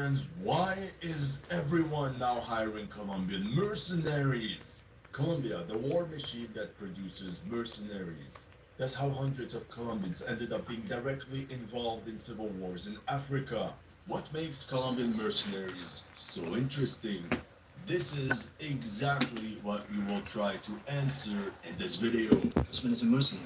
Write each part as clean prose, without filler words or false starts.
fans, why is everyone now hiring Colombian mercenaries? Colombia, the war machine that produces mercenaries. That's how hundreds of Colombians ended up being directly involved in civil wars in Africa. What makes Colombian mercenaries so interesting? This is exactly what we will try to answer in this video. This man is a mercenary.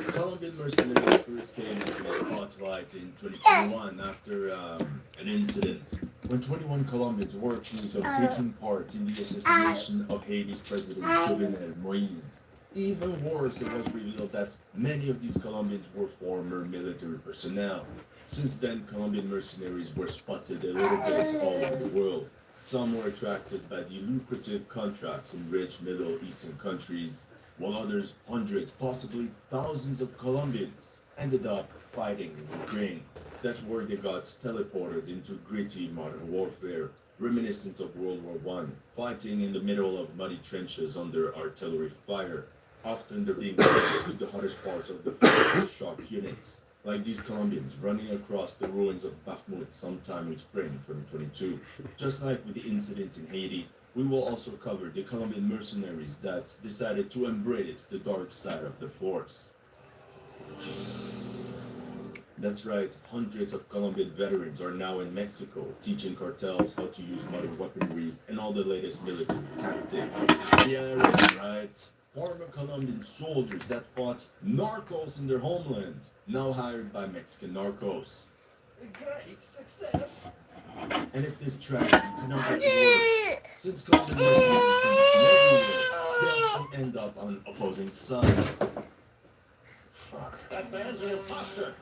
Colombian mercenaries first came into the spotlight in 2021 after an incident when 21 Colombians were accused of taking part in the assassination of Haiti's President Jovenel Moise. Even worse, it was revealed that many of these Colombians were former military personnel. Since then, Colombian mercenaries were spotted a little bit all over the world. Some were attracted by the lucrative contracts in rich Middle Eastern countries, while others, hundreds, possibly thousands of Colombians, ended up fighting in Ukraine. That's where they got teleported into gritty modern warfare, reminiscent of World War I, fighting in the middle of muddy trenches under artillery fire. Often they're being sent to the hottest parts of the field shock units, like these Colombians running across the ruins of Bakhmut sometime in spring 2022. Just like with the incident in Haiti, we will also cover the Colombian mercenaries that decided to embrace the dark side of the force. That's right, hundreds of Colombian veterans are now in Mexico, teaching cartels how to use modern weaponry and all the latest military tactics. Yeah, right. Former Colombian soldiers that fought narcos in their homeland, now hired by Mexican narcos. Great success. And if this tragedy could not get worse, since Colombian mercenaries can be seen everywhere, they often end up on opposing sides. Fuck. That man's an imposter.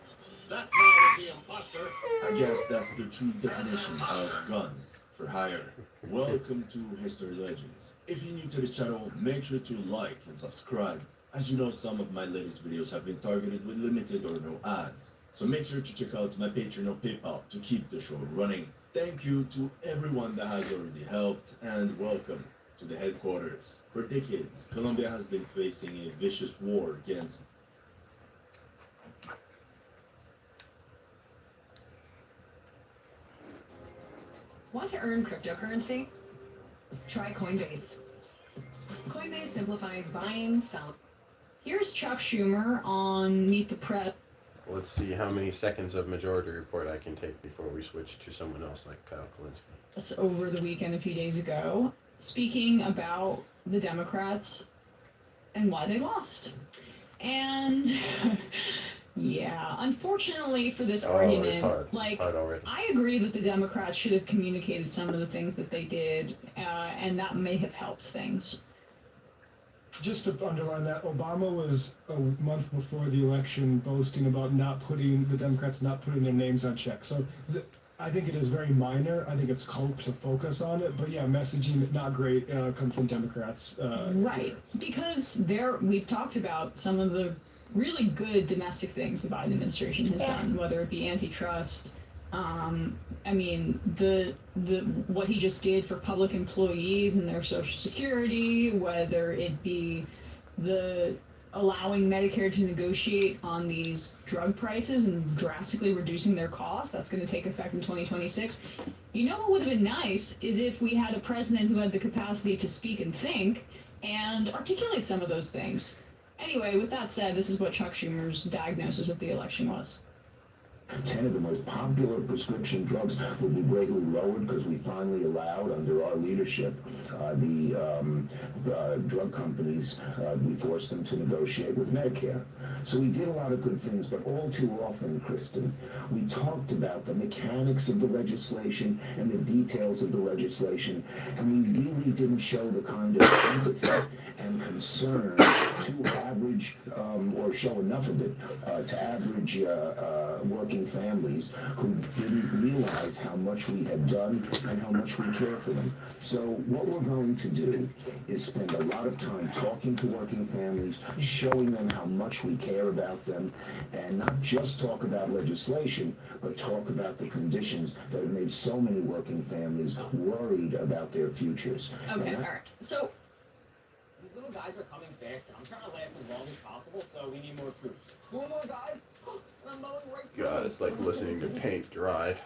That man is the imposter. I guess that's the true definition of guns for hire. Welcome to History Legends. If you're new to this channel, make sure to like and subscribe. As you know, some of my latest videos have been targeted with limited or no ads. So make sure to check out my Patreon or PayPal to keep the show running. Thank you to everyone that has already helped, and welcome to the headquarters. For decades, Colombia has been facing a vicious war against Want to earn cryptocurrency? Try Coinbase. Coinbase simplifies buying, selling. Here's Chuck Schumer on Meet the Press. Let's see how many seconds of Majority Report I can take before we switch to someone else like Kyle Kalinske. Over the weekend a few days ago, speaking about the Democrats and why they lost. And yeah, unfortunately for this argument, it's hard. like, It's hard already. I agree that the Democrats should have communicated some of the things that they did, and that may have helped things. Just to underline that, Obama was a month before the election boasting about the Democrats not putting their names on checks. So I think it is very minor. I think it's cope to focus on it. But yeah, messaging not great comes from Democrats. Right, because we've talked about some of the really good domestic things the Biden administration has done, whether it be antitrust. I mean, the what he just did for public employees and their Social Security, whether it be the allowing Medicare to negotiate on these drug prices and drastically reducing their costs. That's going to take effect in 2026. You know what would have been nice is if we had a president who had the capacity to speak and think and articulate some of those things. Anyway, with that said, this is what Chuck Schumer's diagnosis of the election was. 10 of the most popular prescription drugs will be greatly lowered because we finally allowed, under our leadership, the drug companies, we forced them to negotiate with Medicare. So we did a lot of good things, but all too often, Kristen, we talked about the mechanics of the legislation and the details of the legislation, and we really didn't show the kind of empathy and concern to average, or show enough of it, to average working families who didn't realize how much we had done and how much we care for them. So what we're going to do is spend a lot of time talking to working families, showing them how much we care about them, and not just talk about legislation, but talk about the conditions that have made so many working families worried about their futures. Okay, all right. So these little guys are coming fast. I'm trying to last as long as possible, so we need more troops. 4 more guys? And I'm mowing right through God, them. it's like listening to paint dry.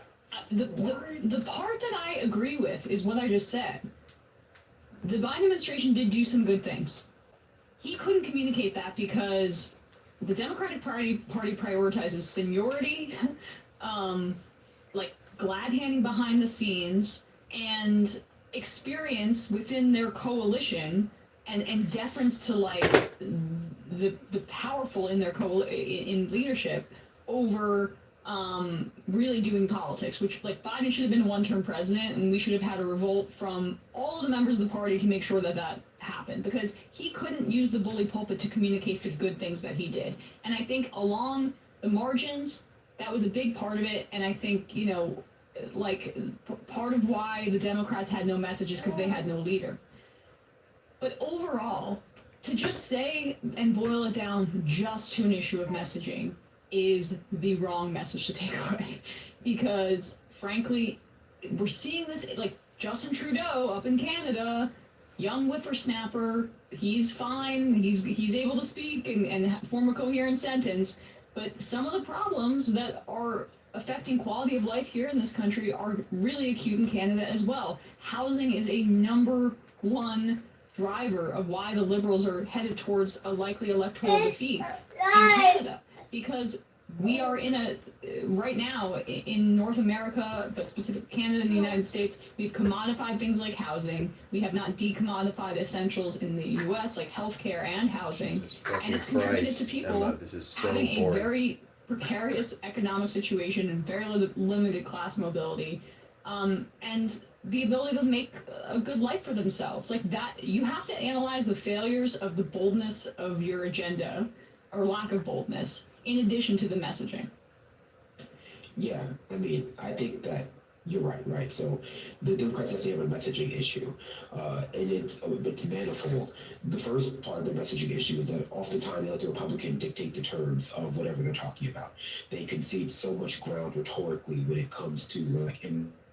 The part that I agree with is what I just said. The Biden administration did do some good things. He couldn't communicate that because the Democratic Party prioritizes seniority, like glad handing behind the scenes, and experience within their coalition, and deference to like the powerful in their in leadership over really doing politics, which like Biden should have been a one-term president, and we should have had a revolt from all of the members of the party to make sure that that happened, because he couldn't use the bully pulpit to communicate the good things that he did. And I think along the margins, that was a big part of it. And I think, you know, like part of why the Democrats had no message is because they had no leader. But overall, to just say and boil it down just to an issue of messaging is the wrong message to take away, because frankly, we're seeing this, like Justin Trudeau up in Canada, young whippersnapper, he's fine, he's able to speak and form a coherent sentence, but some of the problems that are affecting quality of life here in this country are really acute in Canada as well. Housing is a number one driver of why the Liberals are headed towards a likely electoral defeat in Canada, because we are in a right now in North America, but specific Canada and the United States, we've commodified things like housing. We have not decommodified essentials in the U.S. like healthcare and housing, and it's contributed to people Emma, this is so having a boring. very precarious economic situation and very limited class mobility, and the ability to make a good life for themselves. Like that, you have to analyze the failures of the boldness of your agenda, or lack of boldness, in addition to the messaging. Yeah, I mean, I think that you're right. So the Democrats have a messaging issue, and it's manifold. The first part of the messaging issue is that oftentimes they let the Republican dictate the terms of whatever they're talking about. They concede so much ground rhetorically when it comes to like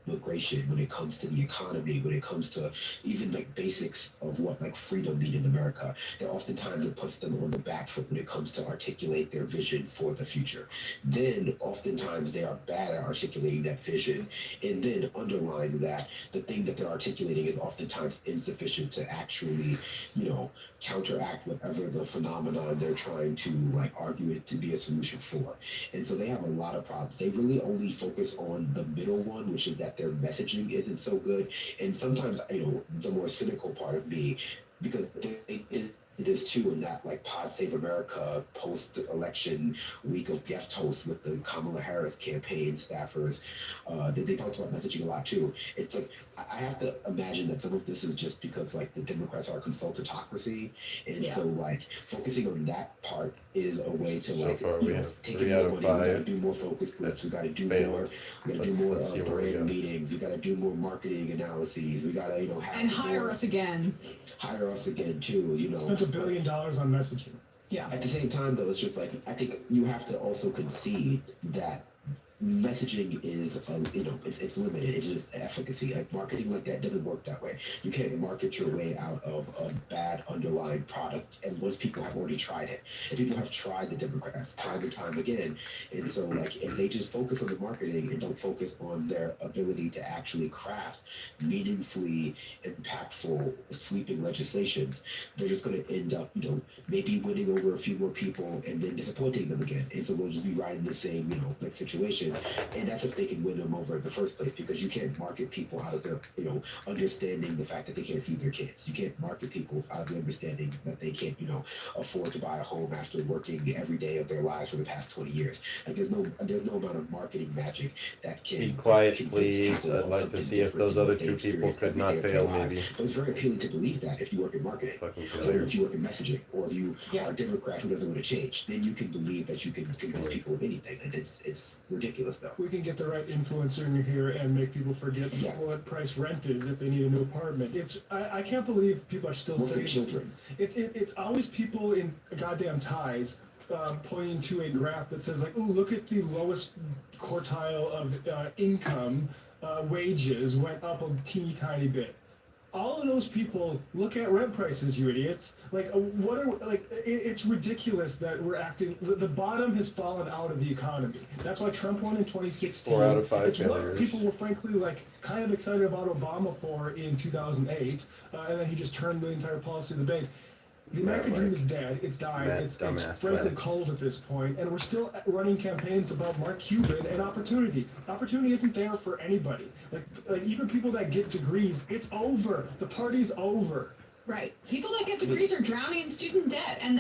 immigration, when it comes to the economy, when it comes to even like basics of what like freedom mean in America, that oftentimes it puts them on the back foot when it comes to articulate their vision for the future. Then oftentimes they are bad at articulating that vision, and then underlying that, the thing that they're articulating is oftentimes insufficient to actually, you know, counteract whatever the phenomenon they're trying to like argue it to be a solution for. And so they have a lot of problems. They really only focus on the middle one, which is that their messaging isn't so good. And sometimes, you know, the more cynical part of me, because they did this too in that like Pod Save America post-election week of guest hosts with the Kamala Harris campaign staffers, they talked about messaging a lot too. It's like, I have to imagine that some of this is just because like the Democrats are a consultatocracy, and so like focusing on that part is a way to So like, far you we know, have take 3 in out more of money. We gotta 5 do more focus groups. We gotta do failed. more. We gotta do more Let's see where we brand go. meetings. We gotta do more marketing analyses. We gotta, you know, have And hire more- us again. hire us again too. You know, Spent $1 billion on messaging. Yeah. at the same time, though, it's just like I think you have to also concede that messaging is, you know, it's limited. It's just efficacy. Like marketing like that doesn't work that way. You can't market your way out of a bad underlying product, and most people have already tried it. And people have tried the Democrats time and time again. And so, like, if they just focus on the marketing and don't focus on their ability to actually craft meaningfully impactful, sweeping legislations, they're just going to end up, you know, maybe winning over a few more people and then disappointing them again. And so we'll just be right in the same, you know, like situation. And that's if they can win them over in the first place, because you can't market people out of their, you know, understanding the fact that they can't feed their kids. You can't market people out of the understanding that they can't, you know, afford to buy a home after working every day of their lives for the past 20 years. Like there's no amount of marketing magic that can Be quiet, convince please. people I'd of like to something see if different those than other what they 2 people experience could every not day of their fail, lives. maybe. But it's very appealing to believe that if you work in marketing, Fucking or failure. if you work in messaging, or if you are a Democrat who doesn't want to change, then you can believe that you can convince people of anything. And it's ridiculous, though. We can get the right influencer in here and make people forget Yeah. what price rent is if they need a new apartment. I can't believe people are still Mostly saying children. It's always people in goddamn ties pointing to a graph that says like, oh, look at the lowest quartile of income, wages went up a teeny tiny bit. all of those people look at rent prices, you idiots. Like, what are like? It's ridiculous that we're acting. The bottom has fallen out of the economy. That's why Trump won in 2016. 4 out of 5 it's failures. what people were frankly like kind of excited about Obama for in 2008, and then he just turned the entire policy of the bank. The American dream is dead. It's dying. Matt, It's dumbass frankly Matt. cold at this point, and we're still running campaigns about Mark Cuban and opportunity. Opportunity isn't there for anybody. Like even people that get degrees, it's over. The party's over. Right. People that get degrees are drowning in student debt, and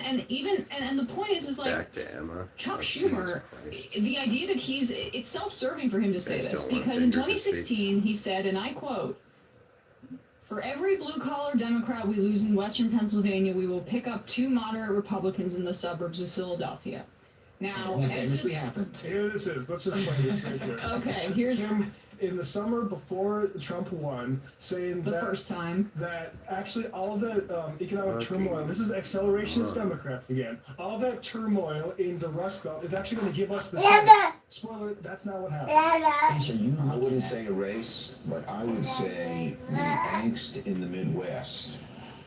the point is like Back to Emma. Chuck Oh, Schumer. Jesus Christ. The idea that it's self-serving for him to say Guys this don't want because in Bender to speak. 2016 he said, and I quote, "For every blue-collar Democrat we lose in Western Pennsylvania, we will pick up 2 moderate Republicans in the suburbs of Philadelphia." Now, That famously happened. Here this is. Let's just play this right here. Okay, This here's is him in the summer before Trump won, saying the that first time. that actually all the economic Okay. turmoil, this is accelerationist Democrats again, all that turmoil in the Rust Belt is actually going to give us the Senate. Spoiler, that's not what happened. So I wouldn't say a race, but I would say the angst in the Midwest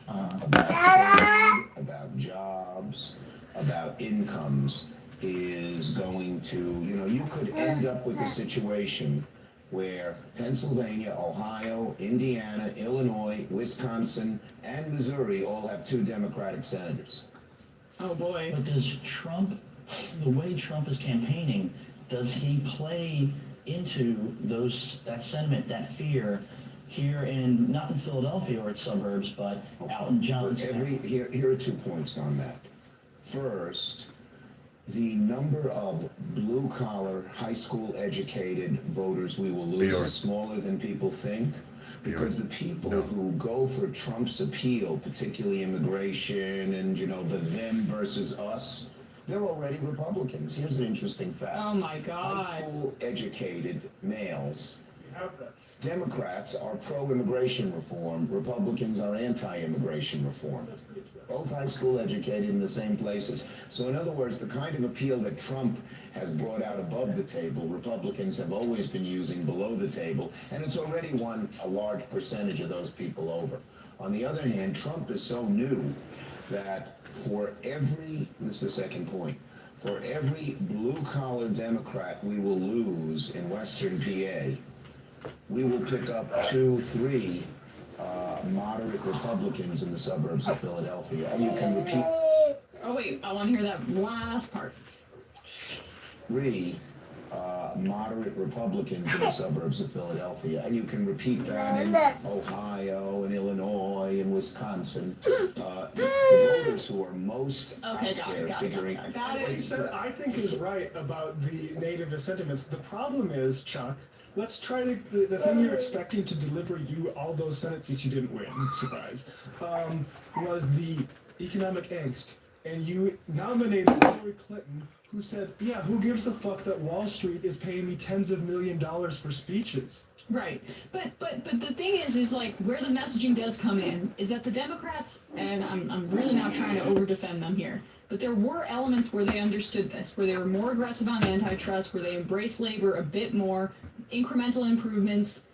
about trade, about jobs, about incomes is going to, you could end up with a situation where Pennsylvania, Ohio, Indiana, Illinois, Wisconsin, and Missouri all have 2 Democratic senators. Oh boy. But does Trump, the way Trump is campaigning, does he play into that sentiment, that fear here not in Philadelphia or its suburbs, but out in Johnstown? Here are 2 points on that. First, the number of blue-collar, high school educated voters we will lose Bjorn. is smaller than people think. Because the people who go for Trump's appeal, particularly immigration and, the them versus us, they're already Republicans. Here's an interesting fact. Oh my High God. school educated males, We have that. Democrats are pro-immigration reform, Republicans are anti-immigration reform. Both high school educated in the same places. So in other words, the kind of appeal that Trump has brought out above the table, Republicans have always been using below the table, and it's already won a large percentage of those people over. On the other hand, Trump is so new that this is the second point, for every blue-collar Democrat we will lose in Western PA, we will pick up 2, 3 moderate Republicans in the suburbs of Philadelphia. And you can repeat Oh wait, I want to hear that last part. 3 moderate Republicans in the suburbs of Philadelphia. And you can repeat that in Ohio and Illinois and Wisconsin. The voters who are most Okay, out got there it. figuring Got What he it. said, I think, is right about the native sentiments. The problem is, Chuck, let's try to, the thing you're expecting to deliver you all those Senate seats you didn't win, surprise, was the economic angst. And you nominated Hillary Clinton, who said, yeah, who gives a fuck that Wall Street is paying me tens of millions of dollars for speeches? Right, but the thing is like where the messaging does come in is that the Democrats, and I'm really not trying to over defend them here, but there were elements where they understood this, where they were more aggressive on antitrust, where they embraced labor a bit more, incremental improvements.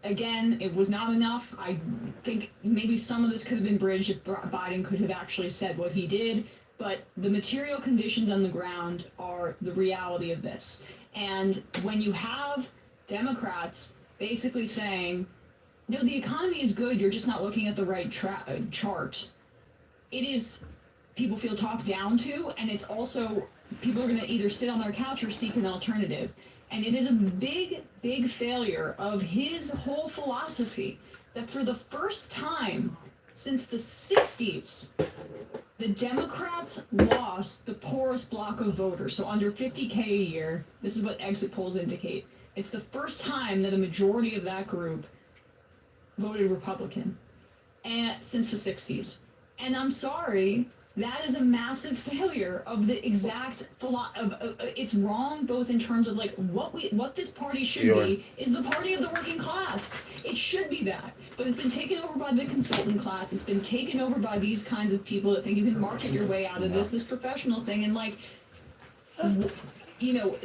Again, it was not enough. I think maybe some of this could have been bridged if Biden could have actually said what he did, but the material conditions on the ground are the reality of this. And when you have Democrats basically saying, no, the economy is good, you're just not looking at the right chart. It is, people feel talked down to, and it's also, people are going to either sit on their couch or seek an alternative. And it is a big, big failure of his whole philosophy that for the first time since the 60s, the Democrats lost the poorest block of voters. So under 50K a year, this is what exit polls indicate. It's the first time that a majority of that group voted Republican since the 60s. And I'm sorry, that is a massive failure of the exact it's wrong both in terms of like what this party should be is the party of the working class. It should be that, but it's been taken over by the consultant class. It's been taken over by these kinds of people that think you can market your way out of this professional thing. And like, you know,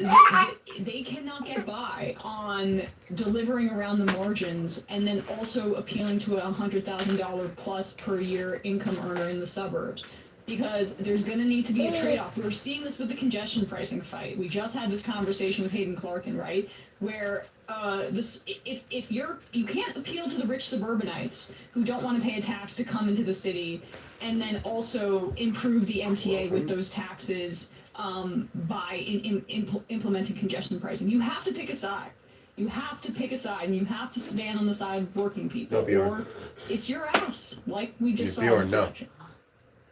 they cannot get by on delivering around the margins and then also appealing to a $100,000 plus per year income earner in the suburbs. Because there's going to need to be a trade-off. We're seeing this with the congestion pricing fight. We just had this conversation with Hayden Clarkin, right? Where if you can't appeal to the rich suburbanites who don't want to pay a tax to come into the city, and then also improve the MTA with those taxes by implementing congestion pricing. You have to pick a side. You have to pick a side, and you have to stand on the side of working people, or it's your ass, like we just saw in this election.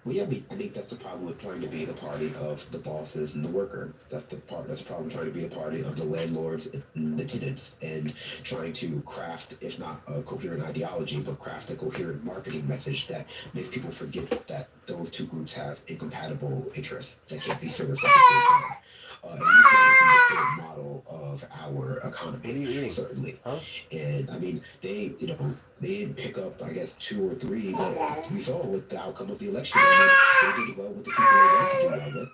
Well, yeah, I think that's the problem with trying to be the party of the bosses and the worker. That's the problem trying to be the party of the landlords and the tenants, and trying to craft, if not a coherent ideology, but craft a coherent marketing message that makes people forget that those two groups have incompatible interests that can't be serviced at the same time. And this is the model of our economy, certainly. Huh? And I mean, they didn't pick up, I guess, 2 or 3, but we saw with the outcome of the election. I mean, they did well with the people they wanted to do well with.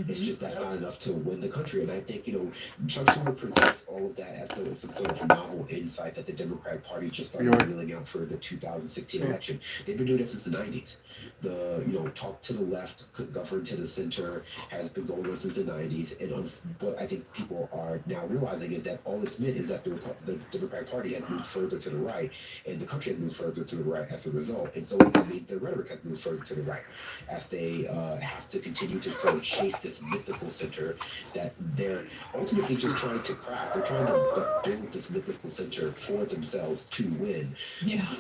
It's just that's not enough to win the country. And I think, Chuck Schumer presents all of that as though it's some sort of novel insight that the Democratic Party just started wheeling out for the 2016 election. They've been doing it since the 90s. The, talk to the left, govern to the center has been going on since the 90s. And what I think people are now realizing is that all it's meant is that the Democratic Party has moved further to the right, and the country has moved further to the right as a result. And so, I mean, the rhetoric has moved further to the right as they have to continue to sort of chase this mythical center that they're ultimately just trying to craft. They're trying to build this mythical center for themselves to win,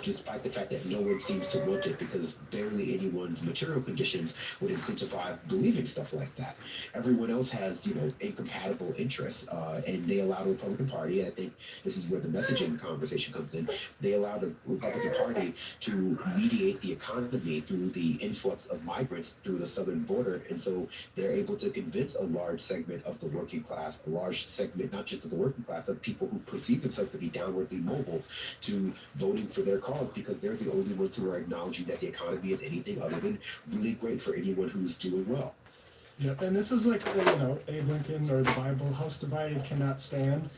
despite the fact that no one seems to want it, because barely anyone's material conditions would incentivize believing stuff like that. Everyone else has, incompatible interests, and they allow the Republican Party, and I think this is where the messaging conversation comes in, they allow the Republican Party to mediate the economy through the influx of migrants through the southern border, and so they're able to convince a large segment of the working class, a large segment, not just of the working class, of people who perceive themselves to be downwardly mobile, to voting for their cause, because they're the only ones who are acknowledging that the economy is anything other than really great for anyone who's doing well. Yeah, and this is like, Abe Lincoln or the Bible, house divided cannot stand.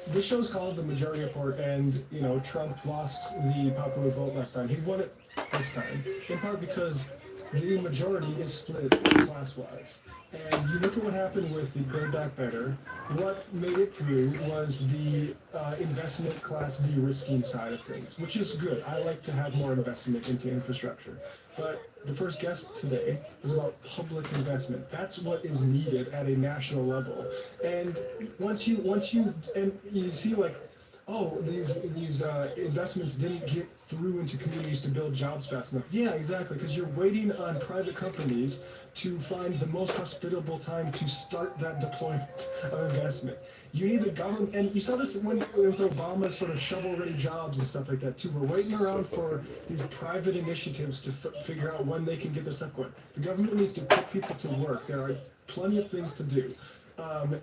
This show's called The Majority Report, and, Trump lost the popular vote last time. He won it this time, in part because the majority is split class-wise. And you look at what happened with the Build Back Better, what made it through was the investment class de-risking side of things, which is good. I like to have more investment into infrastructure. But the first guest today was about public investment. That's what is needed at a national level. And once you see like, oh, these investments didn't get through into communities to build jobs fast enough. Yeah, exactly, because you're waiting on private companies to find the most hospitable time to start that deployment of investment. You need the government, and you saw this with Obama's sort of shovel-ready jobs and stuff like that too. We're waiting around for these private initiatives to figure out when they can get their stuff going. The government needs to put people to work. There are plenty of things to do.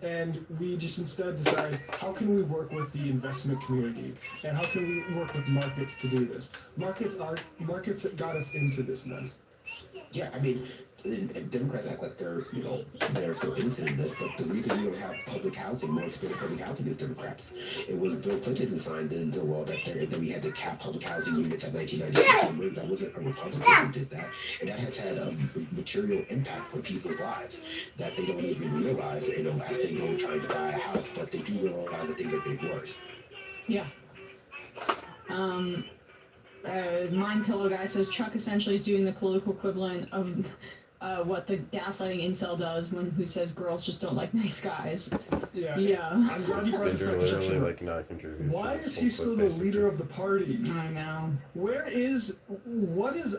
And we just instead decide, how can we work with the investment community, and how can we work with markets to do this? Markets that got us into this mess. Yeah, I mean, and Democrats act like they're so innocent in this, but the reason we don't have public housing, more expensive public housing, is Democrats. It was Bill Clinton who signed into law that we had to cap public housing units at 1996. That wasn't a Republican who did that, and that has had a material impact on people's lives that they don't even realize, as they go trying to buy a house, but they do realize that things are getting worse. Yeah. Mind Pillow guy says Chuck essentially is doing the political equivalent of what the gaslighting incel does who says girls just don't like nice guys. Yeah. I'm glad you brought this back. Literally not contributing. Why is he still the leader of the party? I know. What is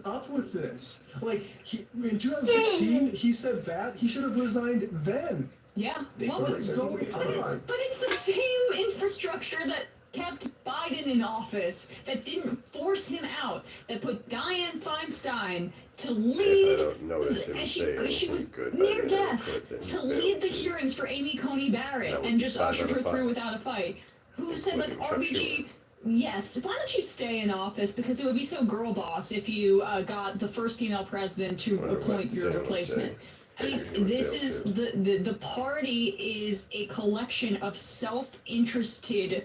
up with this? Like, in 2016, he said that he should have resigned then. Yeah. What is going on? But it's the same infrastructure that kept Biden in office, that didn't force him out, that put Dianne Feinstein to lead, as she was near death, to lead the hearings for Amy Coney Barrett and just ushered her through without a fight. Who said, like, RBG, yes, why don't you stay in office, because it would be so girl boss if you got the first female president to appoint your replacement. I mean, It would this fail, is too. the party is a collection of self-interested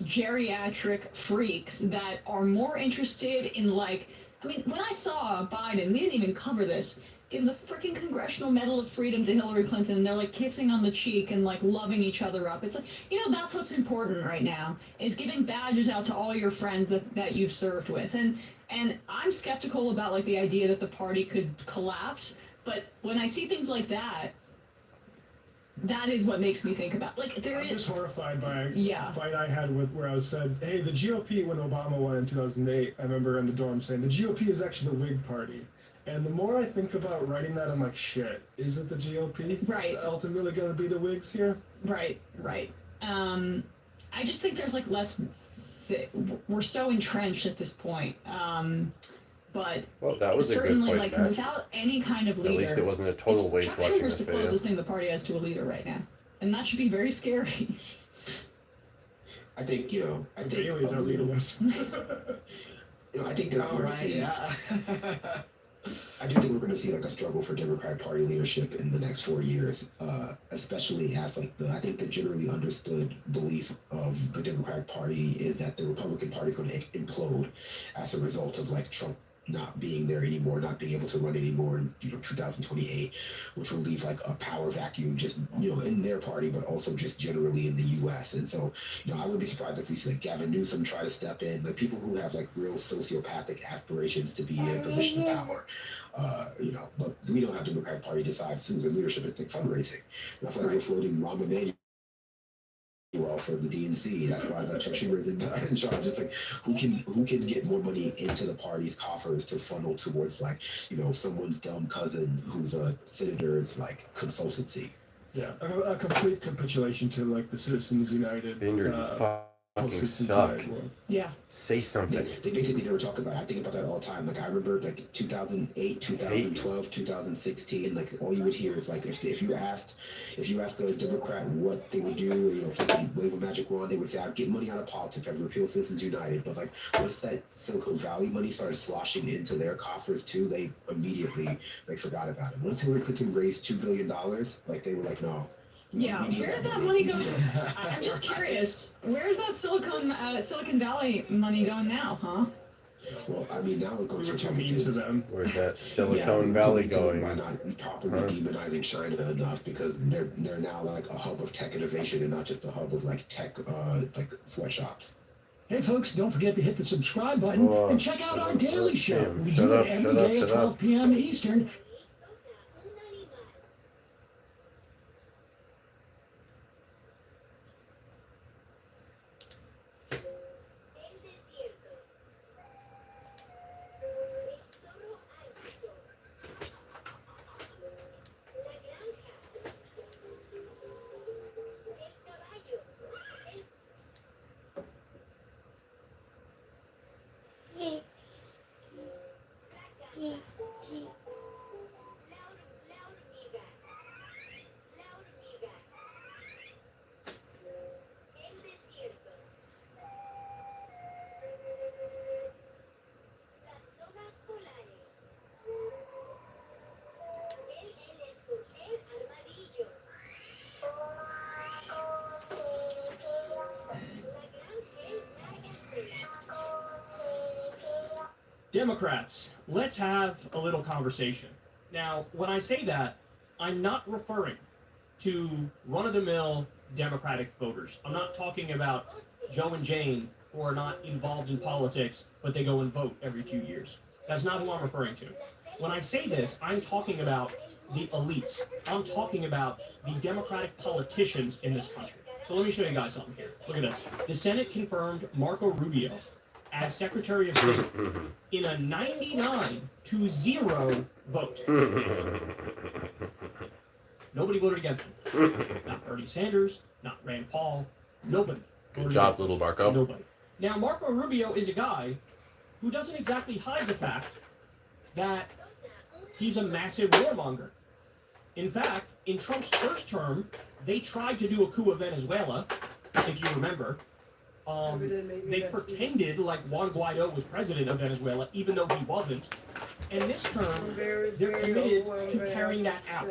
geriatric freaks that are more interested in, like, I mean, when I saw Biden, we didn't even cover this, give the freaking Congressional Medal of Freedom to Hillary Clinton. They're like kissing on the cheek and like loving each other up. It's like, that's what's important right now, is giving badges out to all your friends that you've served with. And I'm skeptical about like the idea that the party could collapse. But when I see things like that, that is what makes me think about, like, there I'm is. just horrified by a Yeah. fight I had with where I was said, hey, the GOP, when Obama won in 2008, I remember in the dorm saying, the GOP is actually the Whig party. And the more I think about writing that, I'm like, shit, is it the GOP? Right. Is ultimately going to be the Whigs here? Right. I just think there's like less. We're so entrenched at this point. But Well, that was a good certainly, point, like, Matt. without any kind of At leader, least it wasn't a total waste Chuck watching Schumer's us the fail. closest thing the party has to a leader right now, and that should be very scary. I think Bailey's our leader. I think that we're gonna see. I do think we're going to see like a struggle for Democratic Party leadership in the next 4 years, especially as like I think the generally understood belief of the Democratic Party is that the Republican Party is going to implode as a result of like Trump not being there anymore, not being able to run anymore in 2028, which will leave like a power vacuum just in their party, but also just generally in the U.S. And so I wouldn't be surprised if we see like Gavin Newsom try to step in, like people who have like real sociopathic aspirations to be in a position of power. But we don't have Democratic Party decides who's in leadership. It's like fundraising. That's why we're floating Rahm Emanuel for the DNC. That's why Chuck Schumer is in charge. It's like who can get more money into the party's coffers to funnel towards like someone's dumb cousin who's a senator's like consultancy. Yeah, a complete capitulation to like the Citizens United. Andrew, you fucking suck. Yeah. Say something. They basically never talk about it. I think about that all the time. Like I remember like 2008, 2012, 2016, like all you would hear is like if you asked a Democrat what they would do, if they could wave a magic wand, they would say, I'd get money out of politics, I'd repeal Citizens United. But like once that Silicon Valley money started sloshing into their coffers too, they immediately like forgot about it. Once Hillary Clinton raised $2 billion, like they were like, no. Yeah, where did that money go? I'm just curious. Where's that Silicon Valley money going now, huh? Well, I mean, now it goes We were too mean to them. Where's that Silicon Valley going? By not properly demonizing China enough, because they're now like a hub of tech innovation and not just a hub of like tech like sweatshops. Hey folks, don't forget to hit the subscribe button and check out our daily show. We do it every day at 12 p.m. Eastern. Democrats, let's have a little conversation. Now, when I say that, I'm not referring to run-of-the-mill Democratic voters. I'm not talking about Joe and Jane who are not involved in politics, but they go and vote every few years. That's not who I'm referring to. When I say this, I'm talking about the elites. I'm talking about the Democratic politicians in this country. So let me show you guys something here. Look at this. The Senate confirmed Marco Rubio as Secretary of State in a 99-0 vote. Nobody voted against him. Not Bernie Sanders, not Rand Paul, nobody. Good job, little Marco. Nobody. Now, Marco Rubio is a guy who doesn't exactly hide the fact that he's a massive warmonger. In fact, in Trump's first term, they tried to do a coup of Venezuela, if you remember. They pretended like Juan Guaido was president of Venezuela, even though he wasn't. And this term, they're committed to carrying that out.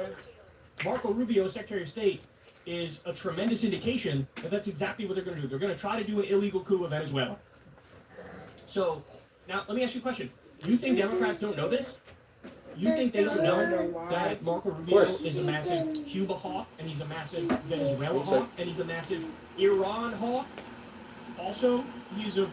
Marco Rubio, Secretary of State, is a tremendous indication that that's exactly what they're going to do. They're going to try to do an illegal coup of Venezuela. So, now, let me ask you a question. You think Democrats don't know this? You think they don't know that Marco Rubio is a massive Cuba hawk, and he's a massive Venezuela hawk, and he's a massive Iran hawk? Also, he's a...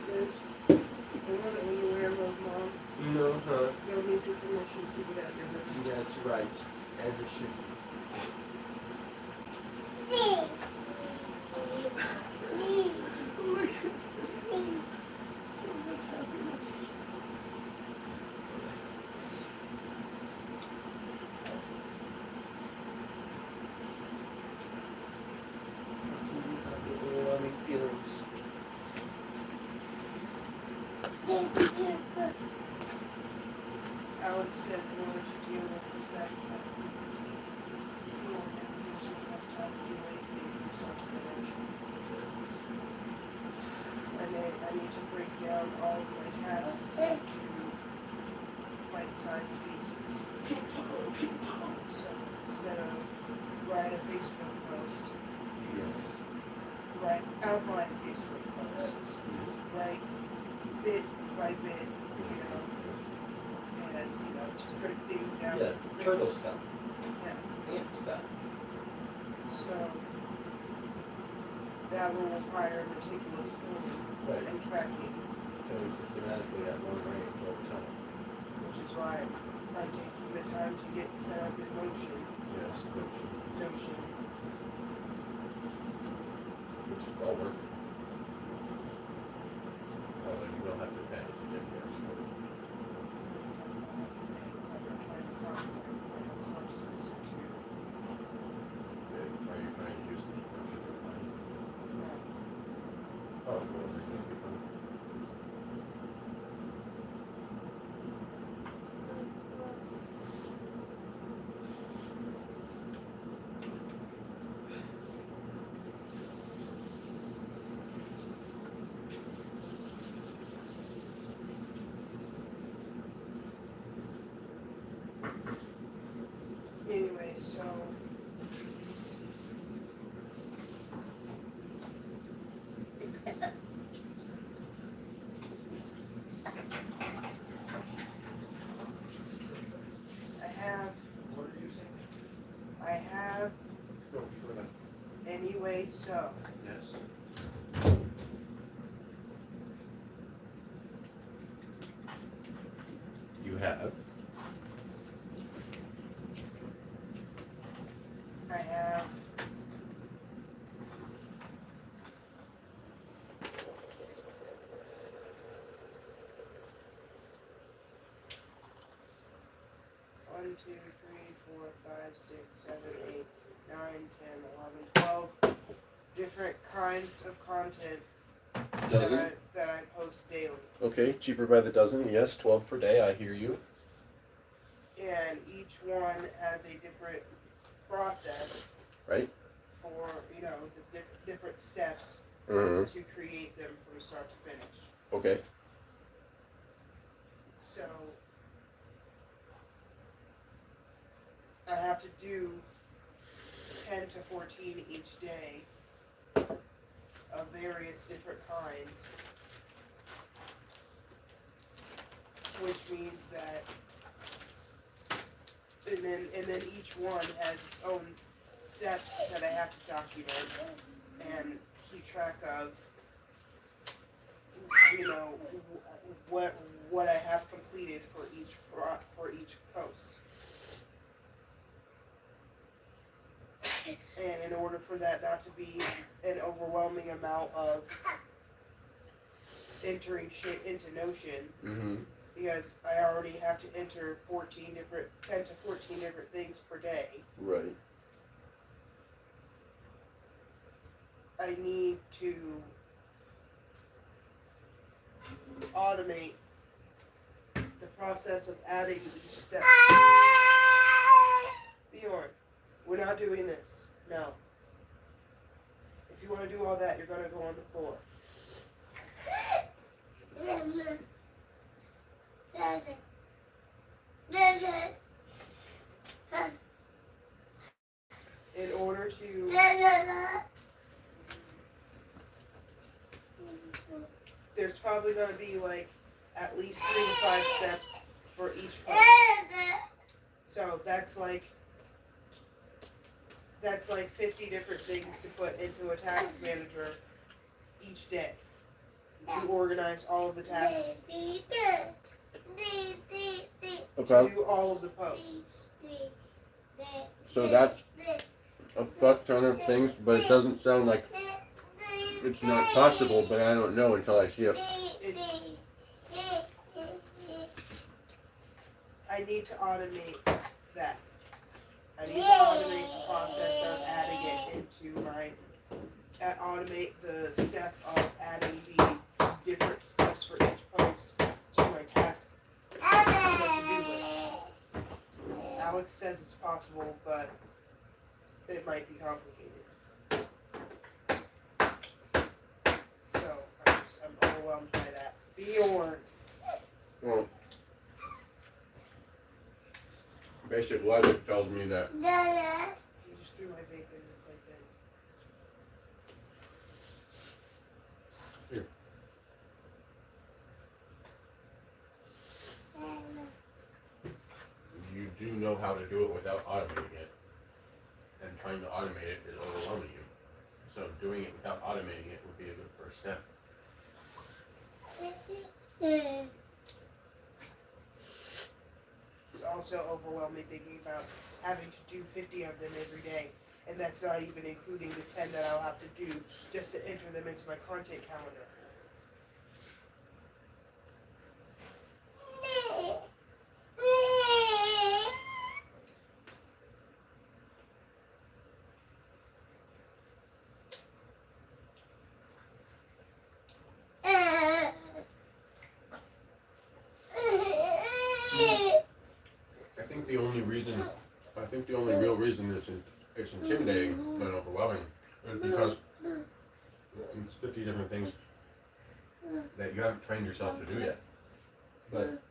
Says, I love it when you wear them, Mom. No, huh? You don't need your permission to do that. That's right. As it should be. Loving feelings. Alex said in order to deal with the fact that he won't have time to do anything from start to finish. I need to break down all of my tasks into bite-sized pieces. So instead of write a Facebook post, it's write outline Facebook posts, write bit by bit, and just break things down. Yeah, turtle stuff. Yeah. Ant stuff. So that will require meticulous planning and tracking, Going systematically at long range all the time. which is why I'm taking the time to get set up in motion. Yes, Notion. which is well worth it. Although you will have to pay to get there. Are you trying to use the commercial line? Oh, well, then you'll be fine. Anyway, so I have anyway, so Yes. You have. I have one, two, three, 4, 5, 6, 7, 8, 9, 10, 11, 12 different kinds of content Dozen. that I post daily. Okay, cheaper by the dozen. Yes, 12 per day. I hear you. And each one has a different process Right. for, the different steps Mm-hmm. to create them from start to finish. Okay. So I have to do 10 to 14 each day of various different kinds, which means that and then each one has its own steps that I have to document and keep track of, what I have completed for each post. And in order for that not to be an overwhelming amount of entering shit into Notion, Mm-hmm. because I already have to enter 10 to 14 different things per day, Right. I need to automate the process of adding each step. Bjorn, we're not doing this. No. If you want to do all that, you're going to go on the floor. In order to there's probably going to be like at least 3 to 5 steps for each post. So that's like 50 different things to put into a task manager each day to organize all of the tasks. To do all of the posts. So that's a fuck ton of things, but it doesn't sound like it's not possible, but I don't know until I see it. I need to automate that. I need to automate the process of adding it into my, automate the step of adding the different steps for each post to my task, my to-do list. Alex says it's possible, but it might be complicated. So, I'm overwhelmed by that. Bjorn. Well, basic logic tells me that You just threw my vape in the playpen. here. You do know how to do it without automating it, and trying to automate it is overwhelming you. So doing it without automating it would be a good first step. It's also overwhelming thinking about having to do 50 of them every day. And that's not even including the 10 that I'll have to do just to enter them into my content calendar. I think the only real reason it's intimidating and overwhelming is because it's 50 different things that you haven't trained yourself to do yet. But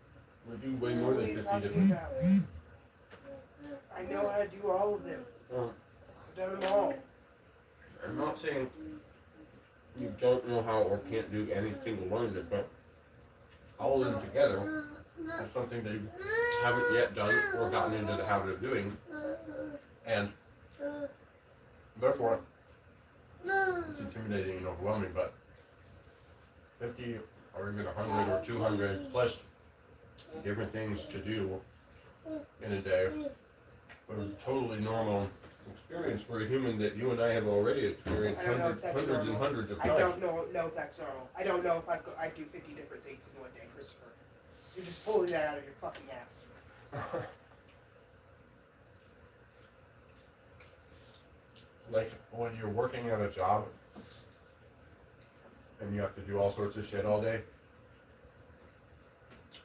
we do way more than 50 different. I know how to do all of them. I've done them all. I'm not saying you don't know how or can't do any single one of them, but all of them together is something that you haven't yet done or gotten into the habit of doing, and therefore it's intimidating and overwhelming. But 50 or even 100 or 200 plus different things to do in a day are a totally normal experience for a human that you and I have already experienced hundreds and hundreds of times. I don't know if that's normal. I don't know if I do 50 different things in one day, Christopher. You're just pulling that out of your fucking ass. Like when you're working at a job and you have to do all sorts of shit all day,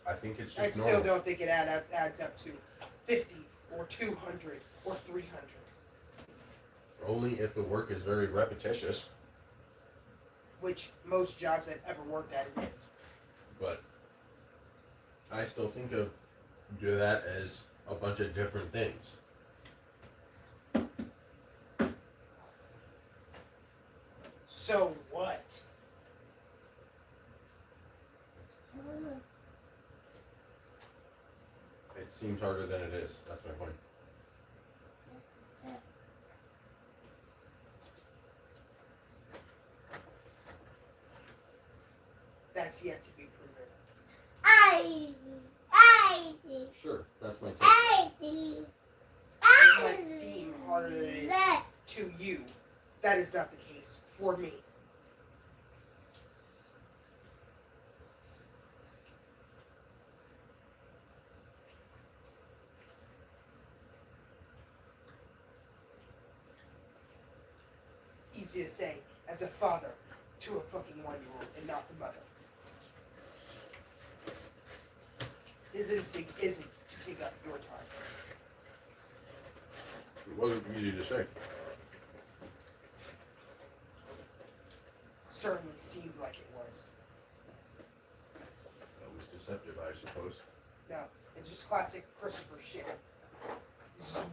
I think it's just I still don't think it adds up to 50 or 200 or 300. Only if the work is very repetitious. Which most jobs I've ever worked at is. But I still think of do that as a bunch of different things. So what? It seems harder than it is. That's my point. That's yet to be proven. Sure, that's my take. It might seem harder than it is to you. That is not the case for me. Easy to say, as a father to a fucking 1-year-old and not the mother. His instinct isn't to take up your time. It wasn't easy to say. Certainly seemed like it was. That was deceptive, I suppose. No, it's just classic Christopher shit. This is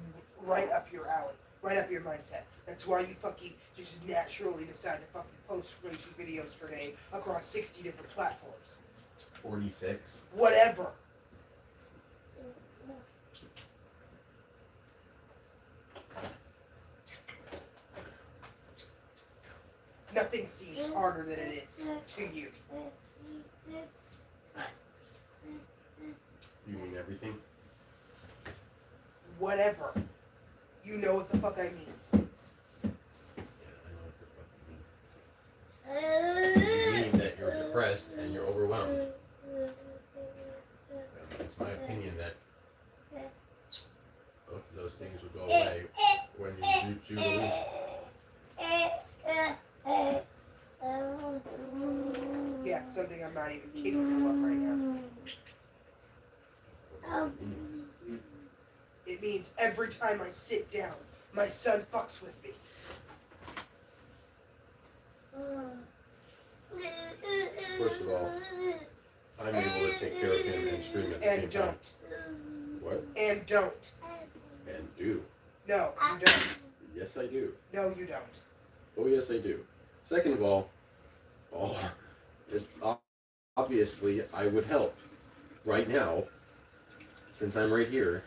right up your alley, right up your mindset. That's why you fucking just naturally decide to fucking post raging videos per day across 60 different platforms. 46. Whatever. Nothing seems harder than it is to you. You mean everything? Whatever. You know what the fuck I mean. Yeah, I know what the fuck you mean. You mean that you're depressed and you're overwhelmed. It's my opinion that both of those things will go away when you do Jubilee. Yeah, something I'm not even capable of right now. It means every time I sit down, my son fucks with me. First of all, I'm able to take care of him and stream at the And same time. don't. What? And don't. And do. No, you don't. Yes, I do. No, you don't. Oh, yes, I do. Second of all, obviously, I would help right now, since I'm right here.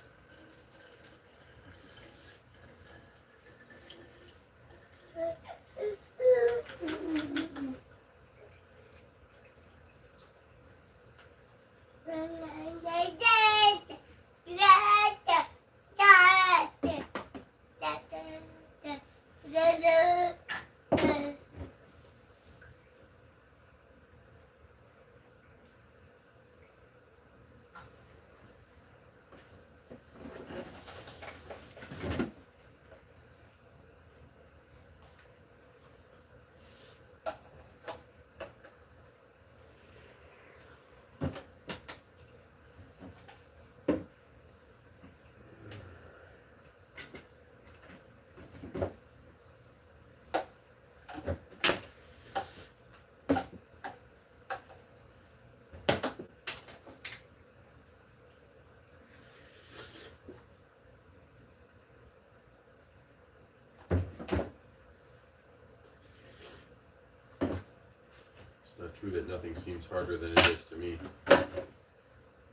It's not true that nothing seems harder than it is to me.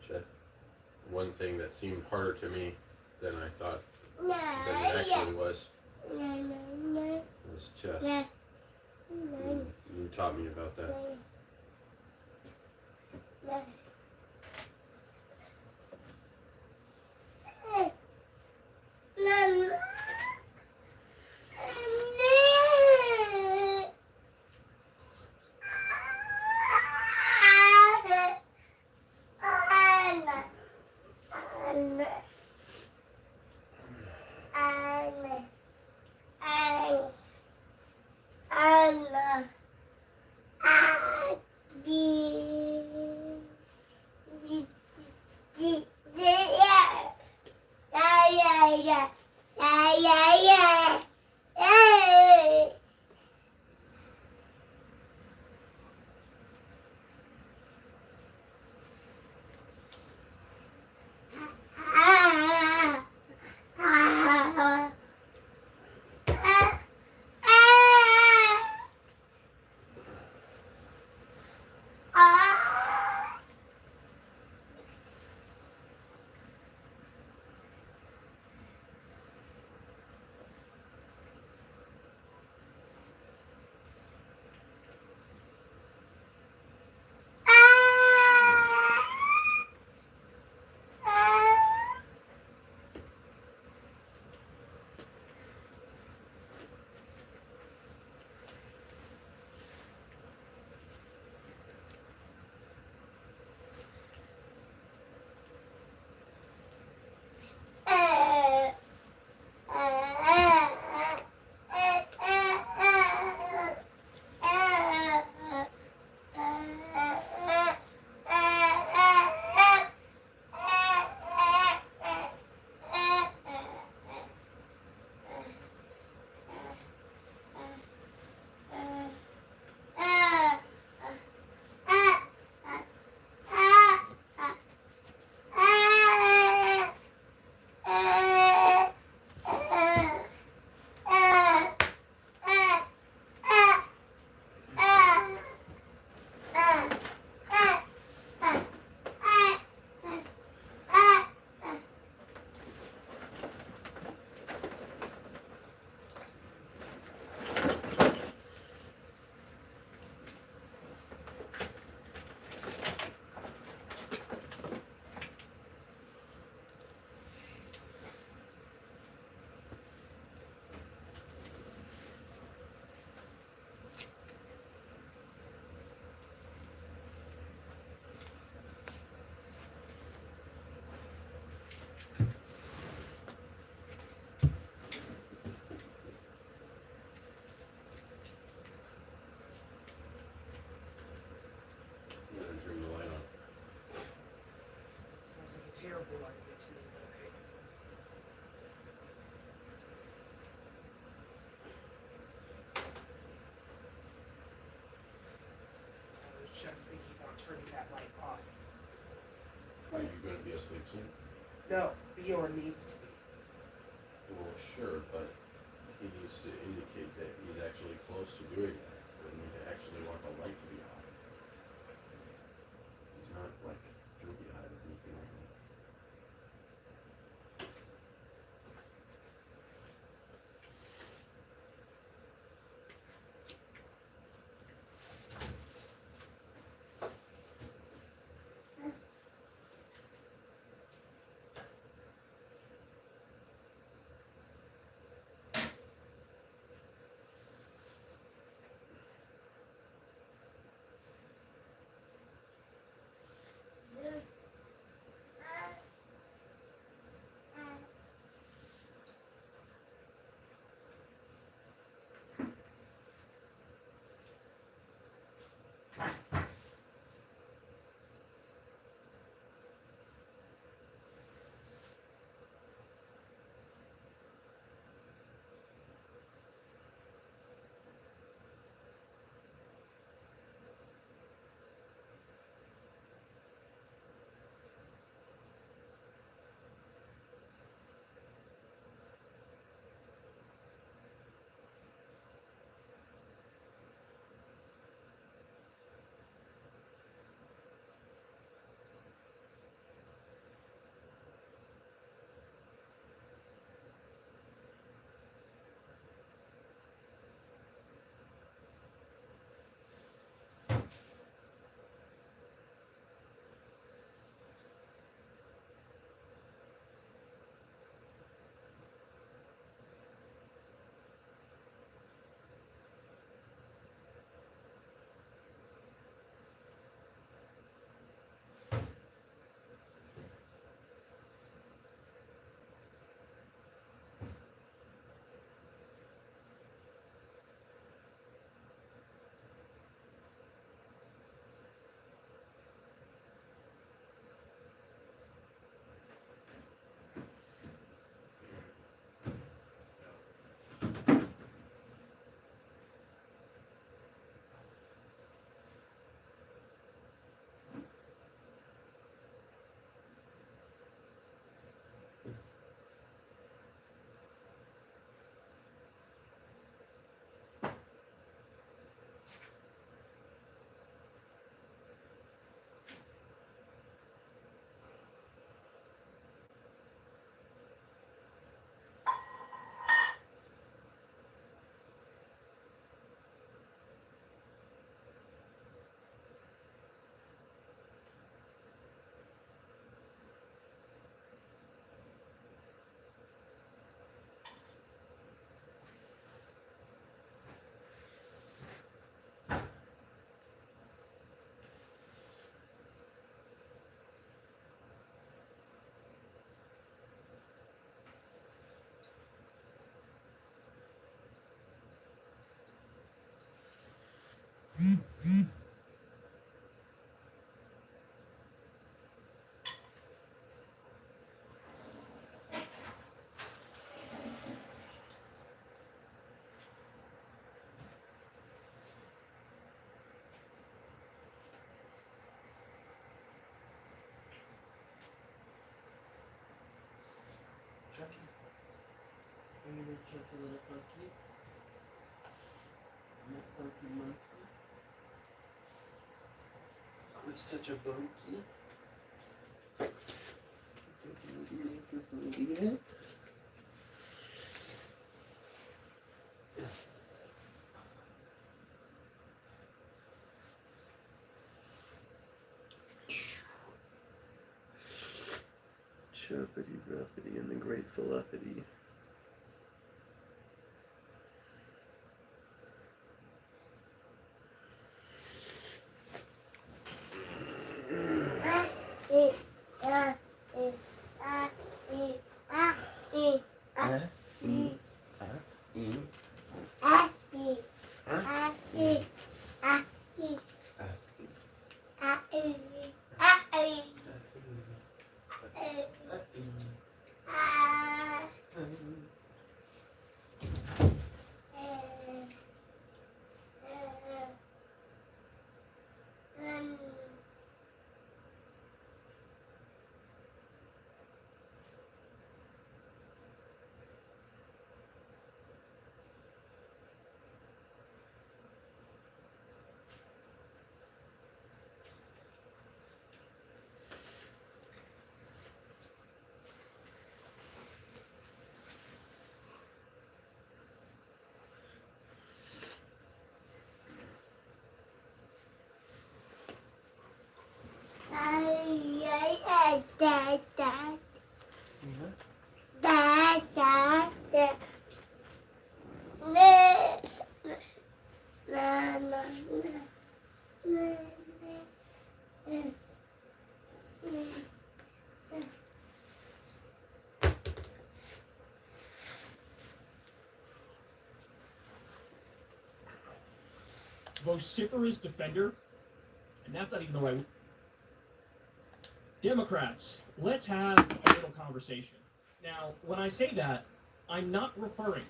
Chet, one thing that seemed harder to me than I thought than it actually was chess. You taught me about that. Are you going to be asleep soon? No, Bjorn needs to be. Well, sure, but he needs to indicate that he's actually close to doing that for me to actually want the light to be off. He's not like droopy-eyed or anything like that. Chucky. I'm gonna chuck a little funky. I'm a funky monkey. I'm such a bunky. Yeah. Chirpity rappity and the grateful uppity. Vociferous defender, and that's not even the right. Democrats, let's have a little conversation. Now, when I say that, I'm not referring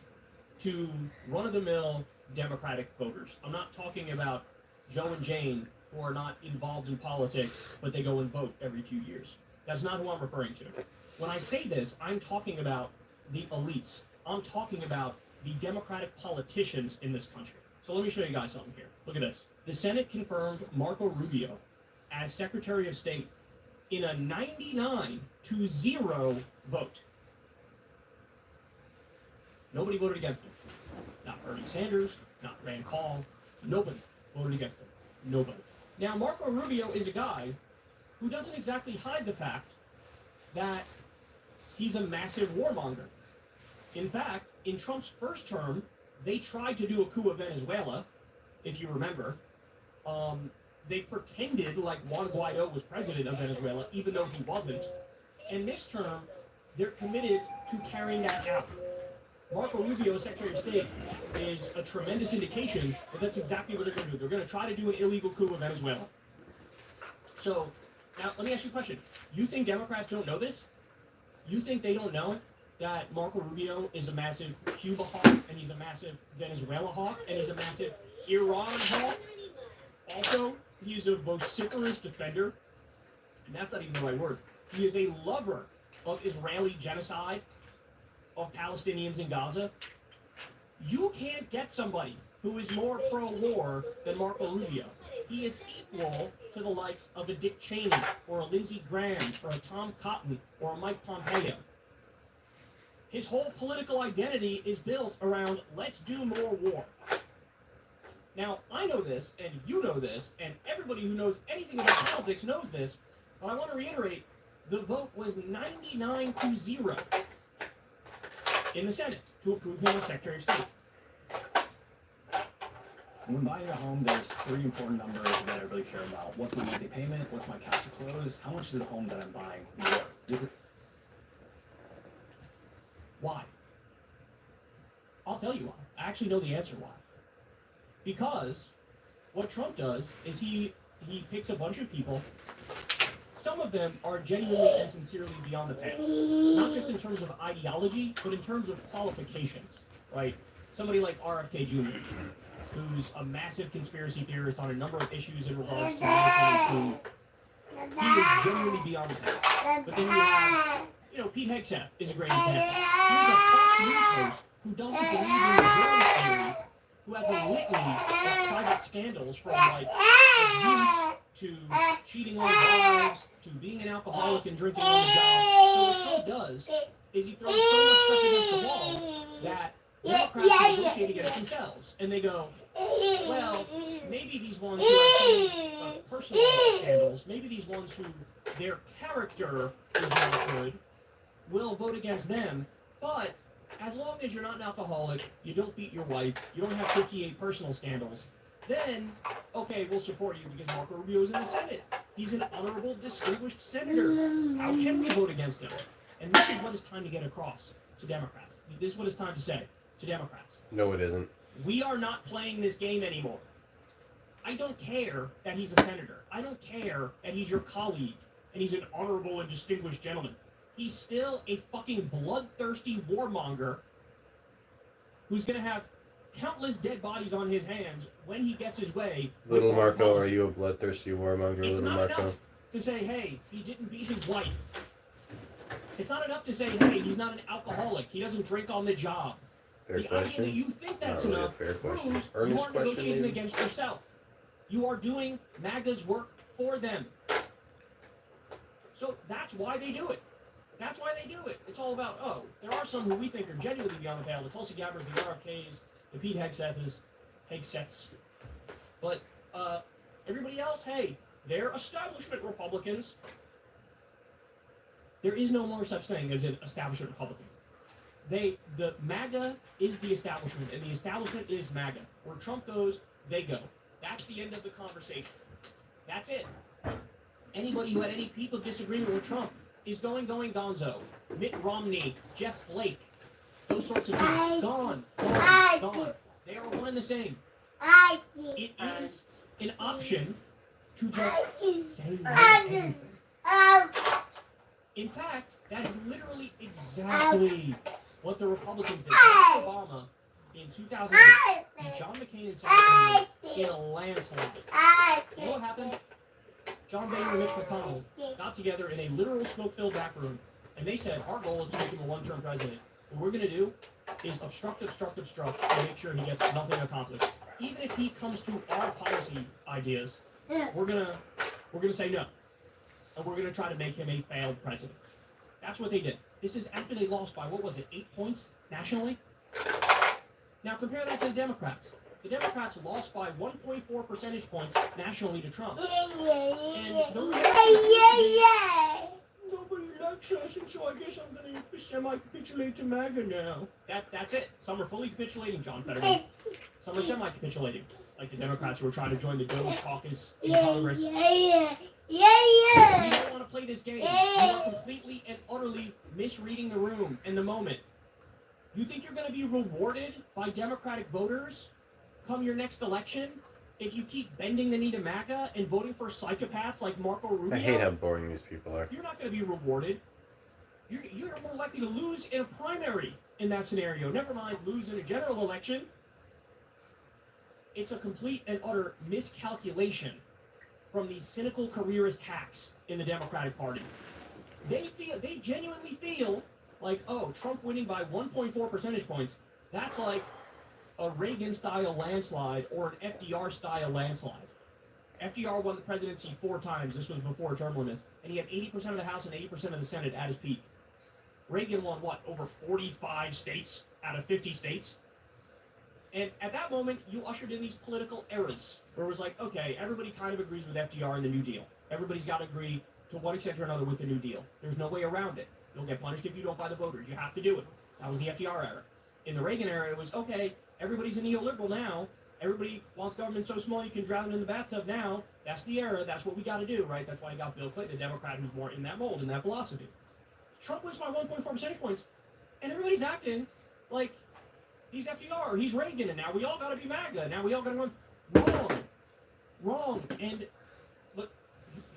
to run-of-the-mill Democratic voters. I'm not talking about Joe and Jane who are not involved in politics, but they go and vote every few years. That's not who I'm referring to. When I say this, I'm talking about the elites. I'm talking about the Democratic politicians in this country. So let me show you guys something here. Look at this. The Senate confirmed Marco Rubio as Secretary of State in a 99-0 vote. Nobody voted against him. Not Bernie Sanders, not Rand Paul. Nobody voted against him. Nobody. Now, Marco Rubio is a guy who doesn't exactly hide the fact that he's a massive warmonger. In fact, in Trump's first term, they tried to do a coup of Venezuela, if you remember. They pretended like Juan Guaido was president of Venezuela, even though he wasn't. And this term, they're committed to carrying that out. Marco Rubio, Secretary of State, is a tremendous indication that that's exactly what they're going to do. They're going to try to do an illegal coup of Venezuela. So, now, let me ask you a question. You think Democrats don't know this? You think they don't know that Marco Rubio is a massive Cuba hawk, and he's a massive Venezuela hawk, and he's a massive Iran hawk? Also, he is a vociferous defender, and that's not even the right word. He is a lover of Israeli genocide, of Palestinians in Gaza. You can't get somebody who is more pro-war than Marco Rubio. He is equal to the likes of a Dick Cheney, or a Lindsey Graham, or a Tom Cotton, or a Mike Pompeo. His whole political identity is built around, let's do more war. Now, I know this, and you know this, and everybody who knows anything about politics knows this, but I want to reiterate, the vote was 99-0 in the Senate to approve him as Secretary of State. When buying a home, there's three important numbers that I really care about. What's my monthly payment? What's my cash to close? How much is the home that I'm buying worth? Is it... Why? I'll tell you why. I actually know the answer why. Because what Trump does is he picks a bunch of people. Some of them are genuinely and sincerely beyond the pale. Not just in terms of ideology, but in terms of qualifications, right? Somebody like RFK Jr., who's a massive conspiracy theorist on a number of issues in regards to medicine and food. He is genuinely beyond the pale. But then you have, Pete Hegseth is a great example. He's a Fox News host who doesn't believe in the world theory, who has a litany of private scandals from, like, abuse to cheating on wives to being an alcoholic and drinking on the job. So what Trump does is he throws so much stuff against the wall that Democrats negotiate against themselves. And they go, well, maybe these ones who have some personal scandals, maybe these ones who their character is not good, will vote against them. But as long as you're not an alcoholic, you don't beat your wife, you don't have 58 personal scandals, then, okay, we'll support you because Marco Rubio is in the Senate. He's an honorable, distinguished senator. How can we vote against him? And this is what it's time to get across to Democrats. This is what it's time to say to Democrats. No, it isn't. We are not playing this game anymore. I don't care that he's a senator. I don't care that he's your colleague and he's an honorable and distinguished gentleman. He's still a fucking bloodthirsty warmonger who's going to have countless dead bodies on his hands when he gets his way. Little Marco, are you a bloodthirsty warmonger, It's Little not Marco? enough to say, hey, he didn't beat his wife. It's not enough to say, hey, he's not an alcoholic. He doesn't drink on the job. Fair The question. idea that you think that's Not really a enough fair question. proves you Earnest are question, negotiating maybe? against yourself. You are doing MAGA's work for them. So that's why they do it. That's why they do it. It's all about, oh, there are some who we think are genuinely beyond the pale. The Tulsi Gabbers, the RFKs, the Pete Hegseths. But everybody else, hey, they're establishment Republicans. There is no more such thing as an establishment Republican. The MAGA is the establishment, and the establishment is MAGA. Where Trump goes, they go. That's the end of the conversation. That's it. Anybody who had any people disagreement with Trump is going gonzo. Mitt Romney, Jeff Flake, those sorts of people, gone. They are one and the same. It is an option to just say anything. In fact, that is literally exactly what the Republicans did. Barack Obama in 2008 beat John McCain in South in a landslide. You know what happened? John Boehner and Mitch McConnell got together in a literal smoke-filled back room, and they said, our goal is to make him a one-term president. What we're going to do is obstruct, and make sure he gets nothing accomplished. Even if he comes to our policy ideas, we're gonna say no, and we're gonna try to make him a failed president. That's what they did. This is after they lost by, what was it, 8 points nationally? Now compare that to the Democrats. The Democrats lost by 1.4 percentage points nationally to Trump. And those nobody likes us, and so I guess I'm going to semi-capitulate to MAGA now. That's it. Some are fully capitulating, John Fetterman. Some are semi-capitulating, like the Democrats who are trying to join the Doge caucus in Congress. You don't want to play this game. You are completely and utterly misreading the room and the moment. You think you're going to be rewarded by Democratic voters come your next election if you keep bending the knee to MAGA and voting for psychopaths like Marco Rubio? I hate how boring these people are. You're not going to be rewarded. You're more likely to lose in a primary in that scenario. Never mind lose in a general election. It's a complete and utter miscalculation from these cynical careerist hacks in the Democratic Party. They genuinely feel like, oh, Trump winning by 1.4 percentage points, that's like a Reagan-style landslide or an FDR-style landslide. FDR won the presidency 4 times. This was before term limits. And he had 80% of the House and 80% of the Senate at his peak. Reagan won, what, over 45 states out of 50 states? And at that moment, you ushered in these political eras where it was like, okay, everybody kind of agrees with FDR and the New Deal. Everybody's got to agree to one extent or another with the New Deal. There's no way around it. You'll get punished if you don't buy the voters. You have to do it. That was the FDR era. In the Reagan era, it was, okay, everybody's a neoliberal now. Everybody wants government so small you can drown it in the bathtub now. That's the era. That's what we got to do, right? That's why you got Bill Clinton, a Democrat who's more in that mold, in that philosophy. Trump wins by 1.4 percentage points, and everybody's acting like he's FDR, he's Reagan, and now we all got to be MAGA. Now we all got to run. Wrong. And look,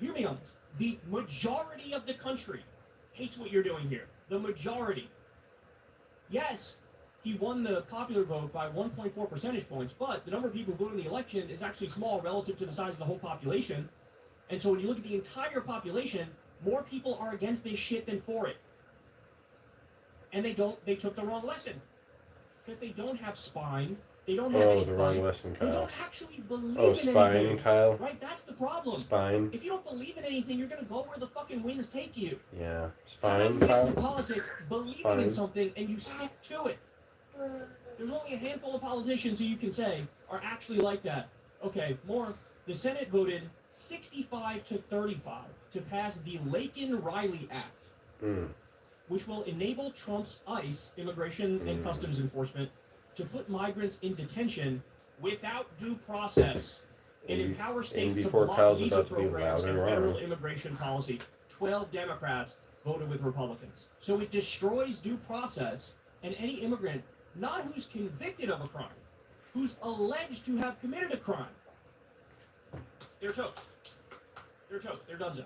hear me on this. The majority of the country hates what you're doing here. The majority. Yes, he won the popular vote by 1.4 percentage points, but the number of people who voted in the election is actually small relative to the size of the whole population. And so when you look at the entire population, more people are against this shit than for it. And they took the wrong lesson. Because they don't have spine. They don't have any wrong lesson, Kyle. They don't actually believe Oh, in spine, anything. Kyle. Right, that's the problem. Spine. If you don't believe in anything, you're going to go where the fucking winds take you. Yeah. You Spine, get Kyle. into politics believing Spine. in something and you stick to it. There's only a handful of politicians who you can say are actually like that. Okay, more. The Senate voted 65 to 35 to pass the Laken-Riley Act, which will enable Trump's ICE, Immigration and Customs Enforcement, to put migrants in detention without due process and empower states to before block Kyle's visa about to be programs loud and and federal wrong. immigration policy. 12 Democrats voted with Republicans. So it destroys due process, and any immigrant, not who's convicted of a crime, who's alleged to have committed a crime, they're toast. They're toast. They're donezo.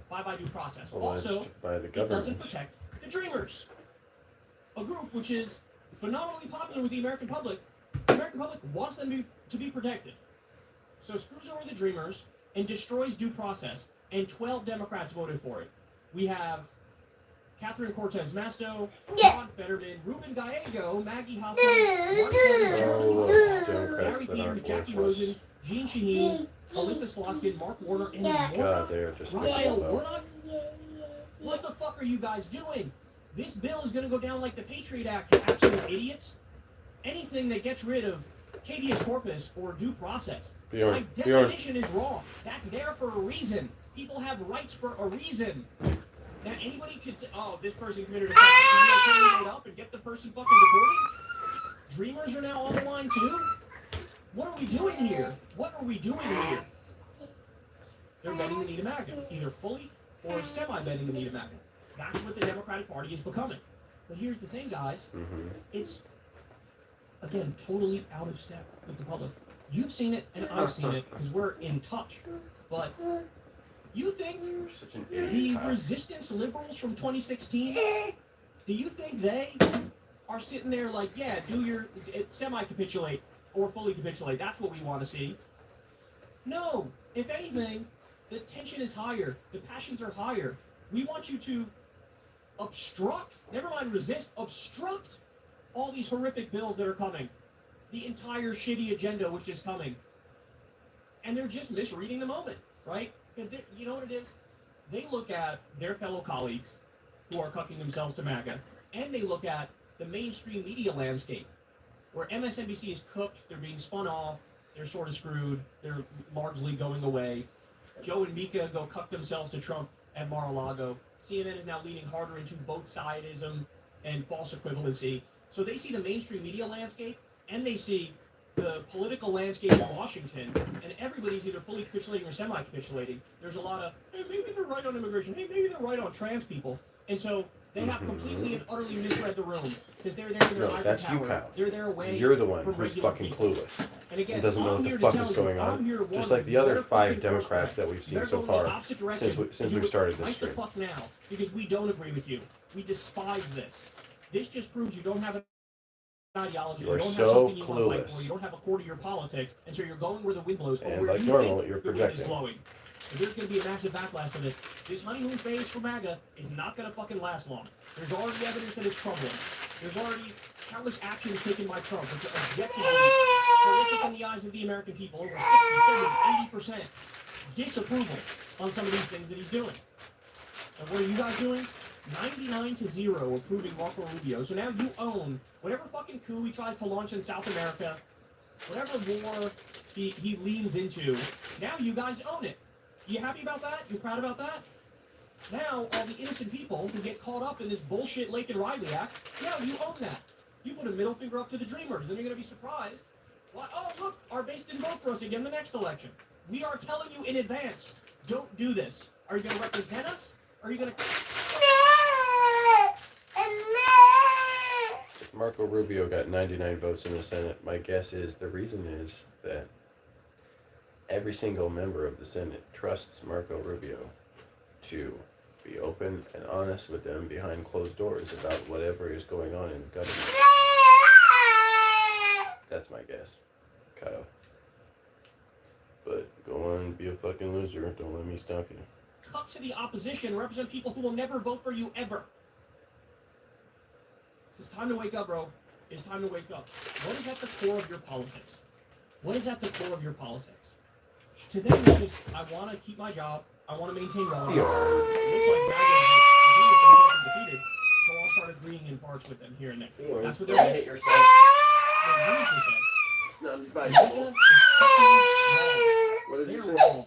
Bye-bye due process. Alleged Also, by the it doesn't government. protect the Dreamers, a group which is phenomenally popular with the American public. The American public wants them to be protected. So screws over the Dreamers and destroys due process, and 12 Democrats voted for it. We have Catherine Cortez Masto, John Fetterman, Ruben Gallego, Maggie Hassan, Mark Kelly, Democrats Gary that Peters, aren't Jackie worthless. Rosen, Jean Shaheen, Alyssa Slotkin, Mark Warner, and God, they are just Raphael though. Warnock. What the fuck are you guys doing? This bill is going to go down like the Patriot Act, you absolute idiots. Anything that gets rid of habeas corpus or due process, by definition, is wrong. That's there for a reason. People have rights for a reason. Now anybody could say, oh, this person committed a crime. You know, turn it up and get the person fucking reported? Dreamers are now on the line too? What are we doing here? What are we doing here? They're betting Anita MAGA, either fully or semi-betting Anita MAGA. That's what the Democratic Party is becoming. But here's the thing, guys. It's, again, totally out of step with the public. You've seen it, and I've seen it, because we're in touch. But you think the resistance liberals from 2016, do you think they are sitting there like, yeah, do your semi-capitulate or fully capitulate? That's what we want to see. No. If anything, the tension is higher. The passions are higher. We want you to obstruct, never mind resist, obstruct all these horrific bills that are coming. The entire shitty agenda which is coming. And they're just misreading the moment, right? Because you know what it is? They look at their fellow colleagues who are cucking themselves to MAGA, and they look at the mainstream media landscape, where MSNBC is cooked, they're being spun off, they're sort of screwed, they're largely going away. Joe and Mika go cuck themselves to Trump at Mar-a-Lago. CNN is now leaning harder into both sidism and false equivalency. So they see the mainstream media landscape, and they see the political landscape in Washington, and everybody's either fully capitulating or semi-capitulating. There's a lot of, hey, maybe they're right on immigration, hey, maybe they're right on trans people. And so they have completely and utterly misread the room, because they're there in their ivory that's you, tower. Kyle. They're there away You're the one from who's regular fucking people. clueless. And again, and doesn't know I'm what the here to fuck tell is you, going I'm on. here to warn Just like you, the other they're 5 fucking Democrats first that we've seen They're so going the far opposite direction, since and we've you started this right the stream. fuck now, because we don't agree with you. We despise this. This just proves you don't have an ideology. You are don't have so something you want to fight clueless. for. You don't have a core to your politics, and so you're going where the wind blows, or And where like you normal, think you're the wind is projecting. blowing. And there's going to be a massive backlash for this. This honeymoon phase for MAGA is not going to fucking last long. There's already evidence that it's troubling. There's already countless actions taken by Trump, which are objectively horrific in the eyes of the American people. Over 60, 70, 80% disapproval on some of these things that he's doing. And what are you guys doing? 99-0 approving Marco Rubio. So now you own whatever fucking coup he tries to launch in South America, whatever war he leans into. Now you guys own it. You happy about that? You proud about that? Now all the innocent people who get caught up in this bullshit Lake and Riley Act, yeah, you own that. You put a middle finger up to the Dreamers, then you're gonna be surprised. What? Oh look, our base didn't vote for us again the next election. We are telling you in advance, don't do this. Are you gonna represent us? Are you gonna? If Marco Rubio got 99 votes in the Senate, my guess is the reason is that every single member of the Senate trusts Marco Rubio to be open and honest with them behind closed doors about whatever is going on in the government. That's my guess, Kyle. But go on, be a fucking loser. Don't let me stop you. Cut to the opposition, represent people who will never vote for you ever. It's time to wake up, bro. It's time to wake up. What is at the core of your politics? What is at the core of your politics? To them, it's just, I want to keep my job. I want to maintain relevance. It looks like MAGA defeated, so I'll start agreeing in parts with them here and there. That's what they're doing. Hit yourself. What you need to say. It's not advisable. What did They're you say? wrong.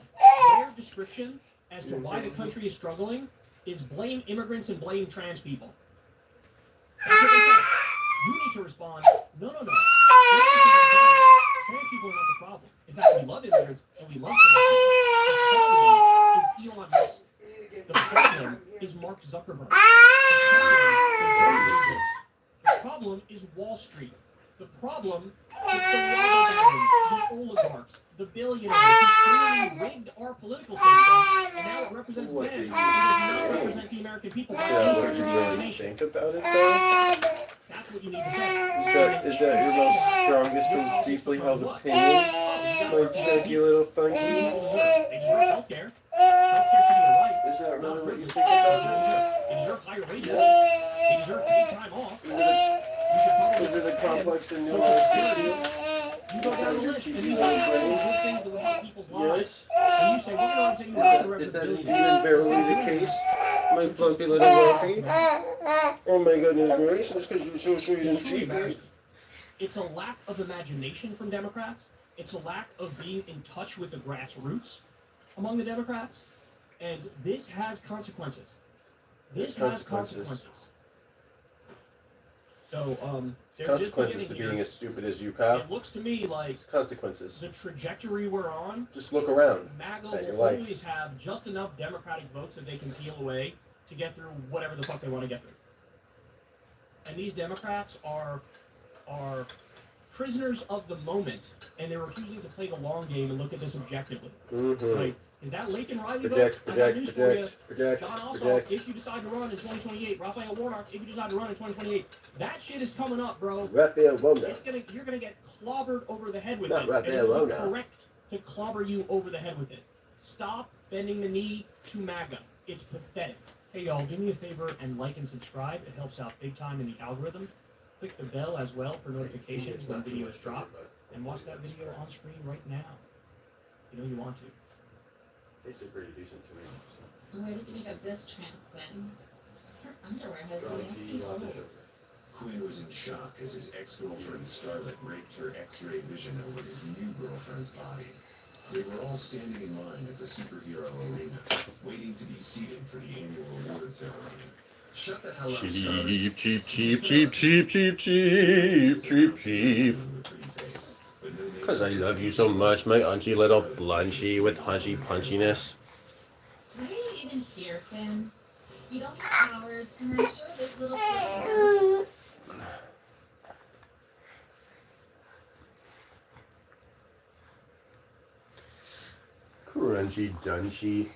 Their description as to why the country is struggling is blame immigrants and blame trans people. That's what they say. You need to respond, no. Trans people are not the problem. In fact, we love immigrants and we love trans people. The problem is Elon Musk. The problem is Mark Zuckerberg. The problem is Wall Street. The problem is the robber barons, the oligarchs, the billionaires who clearly rigged our political system, and now it represents them, and does not represent the American people. By any stretch of the imagination. Think about it though. That's what you need to say. Is that your most strongest and deeply held opinion? My cheeky little funky. They deserve healthcare. Healthcare should be a right. Is that really what you think about it? They deserve higher wages. They deserve paid time off. Is it a complex and nuanced issue? You go down the list, and these are good things that would help people's lives. And you say, we're going to take Is that indeed and barely the case? My fluffy little monkey? Oh my goodness gracious, because you're so sweet and cheeky. It's a lack of imagination from Democrats. It's a lack of being in touch with the grassroots among the Democrats. And this has consequences. This There's has consequences. consequences. So, they're Consequences just to beginning being here. as stupid as you, pal. It looks to me like Consequences. the trajectory we're on, Just look around. MAGA at your will life. always have just enough Democratic votes that they can peel away to get through whatever the fuck they want to get through. And these Democrats are prisoners of the moment, and they're refusing to play the long game and look at this objectively. Mm-hmm. Like, is that Laken Riley Project, vote? I got project, news for you. project, project, John Ossoff, project. if you decide to run in 2028, Raphael Warnock, if you decide to run in 2028, that shit is coming up, bro. Raphael Warnock. You're gonna get clobbered over the head with Not it. Raphael and it will be Warnock. correct to clobber you over the head with it. Stop bending the knee to MAGA. It's pathetic. Hey y'all, do me a favor and like and subscribe. It helps out big time in the algorithm. Click the bell as well for notifications when videos drop. And watch that video on screen right now. You know you want to. Tastes pretty decent to me. Where did you pick up this tramp, Quinn? Her underwear has nasty holes. Quinn was in shock as his ex-girlfriend Scarlett raped her X-ray vision over his new girlfriend's body. They were all standing in line at the superhero arena, waiting to be seated for the annual award ceremony. Shut the hell up, Scarlett. Cheap, cheap, cheap, cheap, cheap, cheap, cheap, cheap, cheap. Because I love you so much, my auntie little blunchy with hunchy punchiness. Why are you even here, Quinn? You don't have powers, and I'm sure this little thing. Crunchy dunchy.